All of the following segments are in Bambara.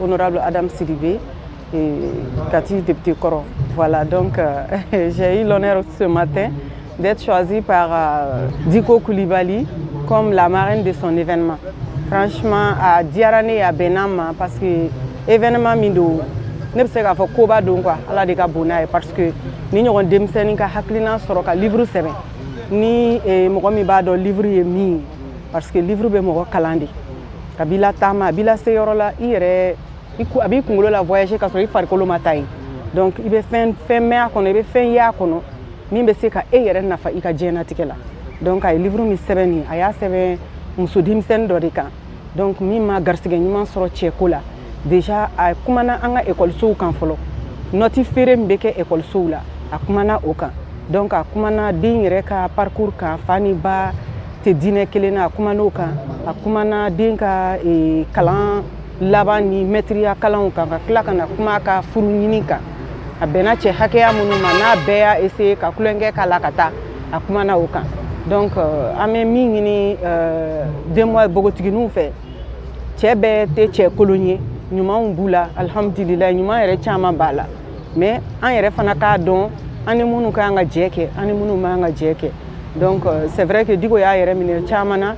honorable Adam Sidibé, Cathy député Koro. Voilà, donc j'ai eu l'honneur ce matin d'être choisie par Diko Koulibaly comme la marraine de son événement. Franchement, à Diarane et à Benam, parce que l'événement Mindo, ne sais pas koba donc quoi, ala de ka bona parce que ni ñogon demseni ka haklina soro ka livre sebe ni mo mi ba do livre ye mi parce que livre be mo kalandi kabila tama bila seyorola ire iku abi kungulo la voyager ka soro ifar ko lo matai donc ibe fin mer kono ibe fin ya kono mi be se ka yere nafa ika jena tikela donc ay livre mi sebe ni aya sebe muso dimsen do de kan donc mi ma garsige nyuma soro chekola déjà a kumana anga école sou kan folo noti fere mbeke école sou la a kumana okan donc a kumana din reka parcours ka fani ba te dine kelena a kumana okan a kumana din ka kalan labani maîtria kalan kan ka kla kana kuma ka furu nyini kan a bena che hakeya munu mana beya essayer ka kulenge kala kata a kumana okan donc ame mi ngini 2 mois bogotigi nu fait chebe te che kolonnier ñuma bula alhamdulillah ñuma yere chama bala mais an yere fana ka don ani munu ka nga jeke ani munu ma nga jeke donc c'est vrai que digo ya yere mine chama na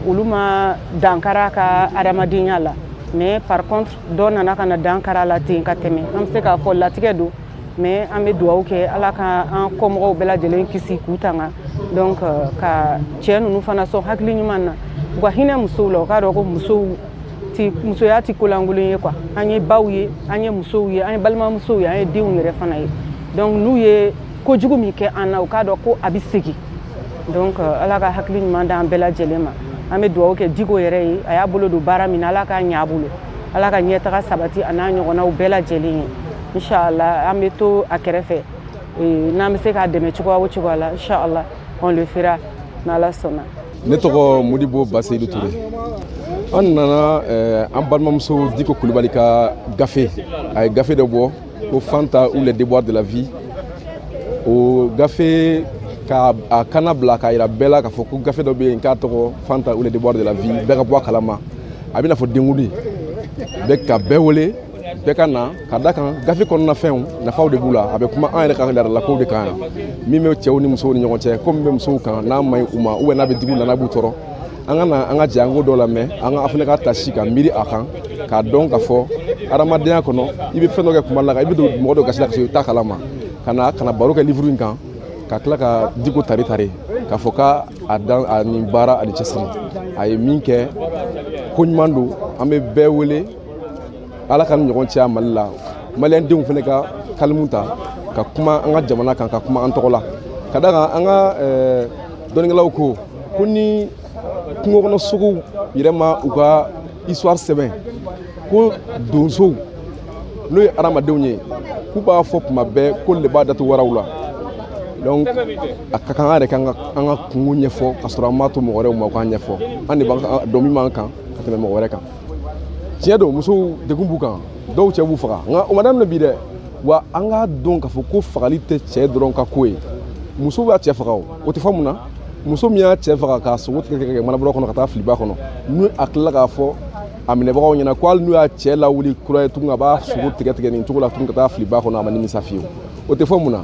uluma dankara ka adamadinya la mais par contre don nana kana dankara la tin ka teme am se ka fo la tikedu mais am do awke ala ka an komo bela jelen kisi kutanga donc ka chenu nu fana so hakli ñuma na gwa hina musulo ka do ko musu muso ya ti kolangulun ye quoi anye bawye anye muso ye anye balma muso ye anye diw yere fana ye donc nous ye ko jugu mi ke ana o ka do ko abisegi donc ala ka hakli man dan bela jelema ame do ke digo yere yi aya bolo do bara min ala ka nyabulo ala ka nyeta sabati ana nyogona o bela jelin inshallah ame to akerefe na me se ka deme chukwa wo chukwa la inshallah on le fera na la sona ne tɔgɔ Modibo Baseydou Touré an nana an balimamuso Diko Koulibaly ka gafe a ye gafe dɔ bɔ ko Fanta ou les déboires de la vie o gafe ka a kana bila k'a yira bɛɛ la k'a fɔ ko gafe dɔ bɛ yen k'a tɔgɔ Fanta ou les déboires de la vie bɛɛ ka bɔ a kalama a bɛ n'a fɔ denkuli bɛɛ ka bɛɛ wele bɛɛ ka na ka da kan gafe kɔnɔna fɛnw nafaw de b'u la a bɛ kuma an yɛrɛ ka laadalakow de kan min bɛ cɛw ni musow ni ɲɔgɔn cɛ ko min bɛ musow kan n'a ma ɲi u ma ou n'a bɛ digi u la n'a b'u tɔɔrɔ an ka na an ka jɛ an ko dɔ lamɛn an ka fana ka ta si ka miiri a kan k'a dɔn k'a fɔ adamadenya kɔnɔ i bɛ fɛn dɔ kɛ kuma la kan i bɛ don mɔgɔ dɔ gasi la ka sɔrɔ i t'a kalama ka na baro kɛ livre in kan ka tila ka Diko tari k'a fɔ k'a dan a nin baara ani cɛsiri a ye min kɛ ko ɲuman don an bɛ bɛɛ wele ala ka ni ɲɔgɔn cɛ Mali la maliyɛndenw fana ka kalimu ta ka kuma an ka jamana kan ka kuma an tɔgɔ la ka da kan an ka dɔnnikɛlaw ko ni kungo kɔnɔ sogow yɛrɛ ma u ka histoire sɛbɛn ko donsow n'o ye adamadenw ye k'u b'a fɔ tuma bɛɛ ko le b'a datugu waraw la donc a ka kan an yɛrɛ kan an ka kungo ɲɛfɔ ka sɔrɔ an m'a to mɔgɔ wɛrɛw ma u k'an ɲɛfɔ an de b'an dɔn min b'an kan ka tɛmɛ mɔgɔ wɛrɛ kan tiɲɛ don musow degun b'u kan dɔw cɛ b'u faga nka o ma daminɛ bi dɛ wa an k'a dɔn k'a fɔ ko fagali tɛ cɛ dɔrɔn ka ko ye muso b'a cɛ faga o tɛ fɔ mun na muso min y'a cɛ faga k'a sogo tigɛ manabɔrɔ kɔnɔ ka taa filiba kɔnɔ n'u a tilala k'a fɔ a minɛbagaw ɲɛna ko hali n'u y'a cɛ lawuli kura ye tugun a b'a sogo tigɛ nin cogo la tugun ka taa filiba kɔnɔ a ma nimisa fiyewu o tɛ fɔ mun na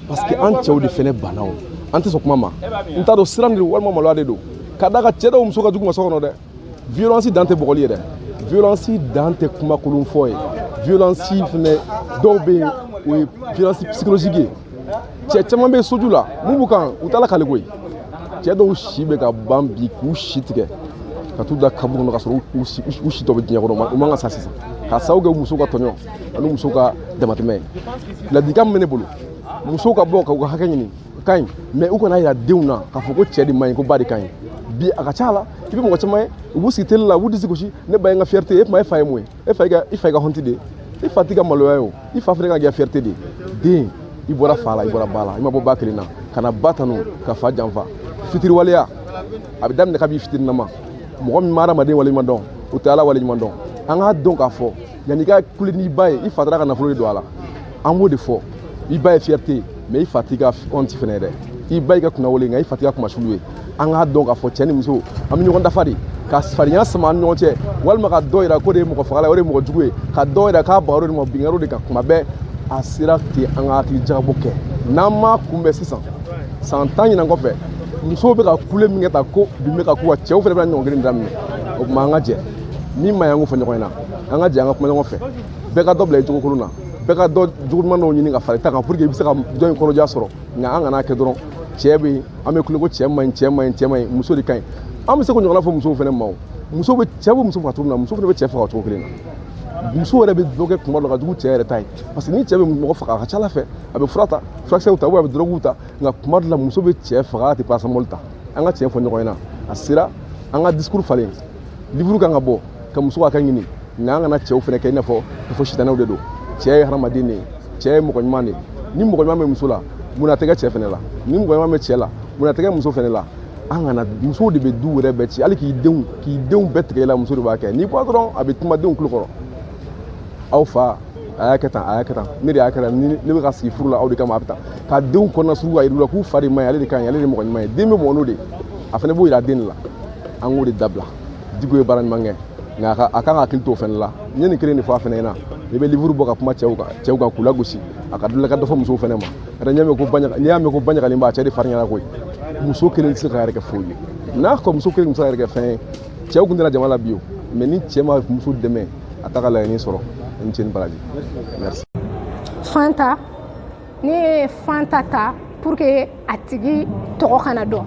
parce que an cɛw de fɛnɛ banna o an tɛ sɔn kuma ma n t'a dɔn siran de don walima maloya de don ka da ka cɛ dɔw muso ka jugu ma so kɔnɔ dɛ violence dan tɛ bɔgɔli ye dɛ violence dan tɛ kumakolon fɔ ye violence fɛnɛ dɔw bɛ yen o ye violence psychologique ye cɛ caman bɛ soju la mun b'u kan u t'a la kale koyi cɛ dɔw si bɛ ka ban bi k'u si tigɛ ka t'u da kaburu kɔnɔ ka sɔrɔ u si tɔ bɛ diɲɛ kɔnɔ u man ka sa sisan ka sababu kɛ musow ka tɔɲɔ ani musow ka damatɛmɛ ye ladilikan min bɛ ne bolo musow ka bɔ ka u ka hakɛ ɲini ka ɲi mais u kana yira denw na k'a fɔ ko cɛ de man ɲi ko ba de ka ɲi bi a ka ca la i bɛ mɔgɔ caman ye u b'u sigi télé la u b'u disi gosi ne ba ye n ka fierté ye e tuma e fa ye mun ye e fa y'i ka honte de ye i fa t'i ka maloya ye o i fa fana ka kɛ fierté de ye den i bɔra fa la i bɔra ba la i ma bɔ ba kelen na ka na ba tanu ka fa janfa fitiriwaleya a bɛ daminɛ kab'i fitininama mɔgɔ min ma adamaden waleɲuman dɔn o tɛ ala waleɲuman dɔn an k'a dɔn k'a fɔ yanni i ka kule n'i ba ye i fa taara ka nafolo de don a la an b'o de fɔ i ba ye fierté mais i fa t'i ka honte fana ye dɛ i ba y'i ka kunnawolo nka i fa t'i ka kumasulu ye an k'a dɔn k'a fɔ cɛ ni muso an bɛ ɲɔgɔn dafa de ka farinya sama ni ɲɔgɔn cɛ walima ka dɔ yira ko de ye mɔgɔ fagala o de ye mɔgɔ jugu ye ka dɔ yira k'a bagaro de ma bingaro de kan kuma bɛɛ a sera ten an ka hakili jagabɔ kɛ n'an ma kunbɛn sisan san 10 ɲinan kɔfɛ musow bɛ ka kule min kɛ ta ko bi bɛ ka k'u ka cɛw fana bɛ ɲɔgɔn kelen daminɛ o tuma an ka jɛ min ma y'an ko fɔ ɲɔgɔn ɲɛna an ka jɛ an ka kuma ɲɔgɔn fɛ bɛɛ ka dɔ bila i cogo kolon na bɛɛ ka dɔ juguman dɔw ɲini ka fara i ta kan pour que i bɛ se ka dɔ in kɔnɔja sɔrɔ nka an kana kɛ dɔrɔn cɛ bɛ yen an bɛ kule ko cɛ man ɲi cɛ man ɲi cɛ man ɲi muso de ka ɲi an bɛ se k'o ɲɔgɔnna fɔ musow fana ma o muso bɛ cɛ bɛ muso faga cogo min na muso fana bɛ cɛ faga o cogo kelen na muso yɛrɛ bɛ dɔ kɛ kuma dɔ ka jugu cɛ yɛrɛ ta ye parce que ni cɛ bɛ mɔgɔ faga a ka ca ala fɛ a bɛ fura ta furakisɛw ta a bɛ dɔrɔguw ta nka kuma dɔ la muso bɛ cɛ faga a tɛ parasamɔli ta an ka cɛ fɔ ɲɔgɔn ɲɛna a sera an ka discours falen livre kan ka bɔ ka muso ka kɛ ɲini nka an kana cɛw fana kɛ i n'a fɔ sitanɛw de don cɛ ye hadamaden de ye cɛ ye mɔgɔ ɲuman de ye ni mɔgɔ ɲuman bɛ muso la mun na tɛ kɛ cɛ fana la ni mɔgɔ ɲuman bɛ cɛ la mun na tɛ kɛ muso fana la an kana musow de bɛ du yɛrɛ bɛɛ ci hali k'i denw bɛɛ tigɛ i la muso de b'a kɛ n'i bɔ dɔrɔn a bɛ kuma denw tulo kɔrɔ aw fa a y'a kɛ tan ne de y'a kɛ tan ne bɛ ka sigi furu la aw de kama a bɛ tan ka denw kɔnɔna sugu ka yir'u la k'u fa de man ɲi ale de ka ɲi ale de ye mɔgɔ ɲuman ye den bɛ mɔgɔ n'o de a fana b'o yira den de la an k'o de dabila Diko ye baara ɲuman kɛ nka a kan ka hakili to o fana la n ye nin kelen de fɔ a fana ɲɛna i bɛ livre bɔ ka kuma cɛw kan k'u lagosi a ka dɔ fɔ musow fana ma n'i y'a mɛn ko baɲagalen b'a cɛ de farinya la koyi muso kelen tɛ se ka yɛrɛ kɛ foyi ye n'a fɔ muso kelen tɛ se ka yɛrɛ kɛ fɛn ye cɛw tun tɛna jama la bi o mais ni cɛ ma muso dɛmɛ a t'a ka laɲini sɔrɔ n cɛ ni baraji merci. Fanta ne ye Fanta ta pour que a tigi tɔgɔ kana dɔn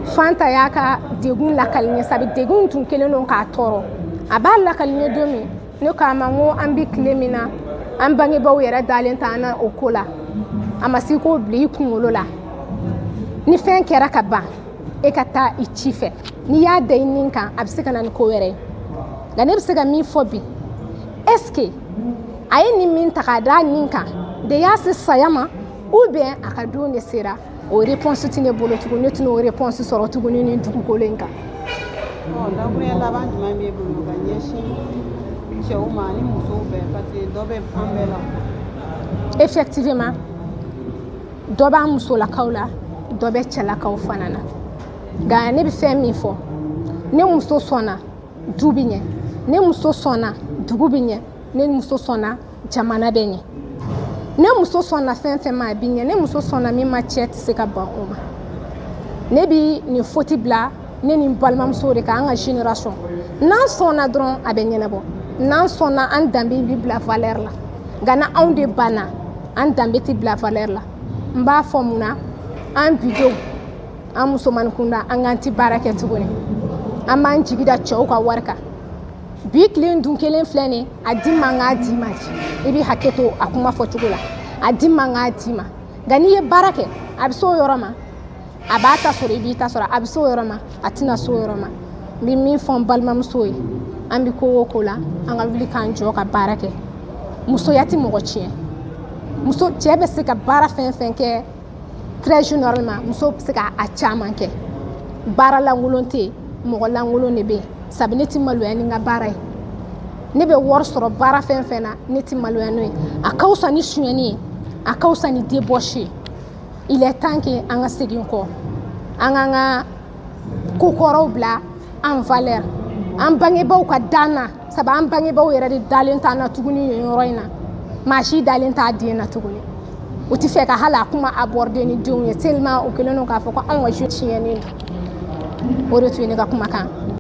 Fanta y'a ka degun lakali ɲɛ sabu degun tun kelen don k'a tɔɔrɔ a b'a lakali ɲɛ don min ne k'a ma n ko an bɛ tile min na an bangebaaw yɛrɛ dalen t'an na o ko la a ma se k'o bila i kunkolo la ni fɛn kɛra ka ban e ka taa i ci fɛ n'i y'a da i nin kan a bɛ se ka na ni ko wɛrɛ ye nka ne bɛ se ka min fɔ bi est-ce que a ye nin min ta k'a da nin kan de y'a se saya ma ou bien a ka don de sera o réponse tɛ ne bolo tuguni ne tɛna o réponse sɔrɔ tuguni nin dugukolo in kan. dakuruɲɛ laban jumɛn b'e bolo ka ɲɛsin cɛw ma ani musow bɛɛ parce que dɔ bɛ an bɛɛ la. Effectivement dɔ b'a musolakaw la dɔ bɛ cɛlakaw fana na nka ne bɛ fɛn min fɔ ne muso sɔnna du bɛ ɲɛ ne muso sɔnna dugu bɛ ɲɛ ne muso sɔnna jamana bɛ ɲɛ ne muso sɔnna fɛn fɛn ma a bɛ ɲɛ ne muso sɔnna min ma cɛ tɛ se ka ban o ma ne bɛ nin foti bila ne ni n balimamuso de kan an ka génération n'an sɔnna dɔrɔn a bɛ ɲɛnabɔ n'an sɔnna an danbe bɛ bila valeur la nka na anw de banna an danbe tɛ bila valeur la n b'a fɔ mun na an bidenw an musomanin kunda an k'an tɛ baara kɛ tuguni an b'an jigi da cɛw ka wari kan bi tile dun kelen filɛ nin a di man k'a d'i ma i bɛ hakɛ to a kuma fɔ cogo la a di man k'a d'i ma nka n'i ye baara kɛ a bɛ se o yɔrɔ ma a b'a ta sɔrɔ i b'i ta sɔrɔ a bɛ se o yɔrɔ ma a tɛna se o yɔrɔ ma n bɛ min fɔ n balimamuso ye an bɛ ko o ko la an ka wuli k'an jɔ ka baara kɛ musoya tɛ mɔgɔ tiɲɛ muso cɛ bɛ se ka baara fɛn fɛn kɛ très généralement muso bɛ se ka a caman kɛ baara lankolon tɛ yen mɔgɔ lankolon de bɛ yen sabu ne tɛ maloya ni n ka baara ye ne bɛ wari sɔrɔ baara fɛn fɛn na ne tɛ maloya n'o ye a ka fisa ni sonyɛni ye a ka fisa ni débauche ye il est temps que an ka segin kɔ an k'an ka kokɔrɔw bila en valeur an bangebaaw ka dan na sabu an bangebaaw yɛrɛ de dalen t'an na tuguni nin yɔrɔ in na maa si dalen t'a den na tuguni o tɛ fɛ ka hali a kuma aborder ni denw ye tellement o kɛlen don k'a fɔ ko anw ka jeu tiɲɛnen don o de tun ye ne ka kumakan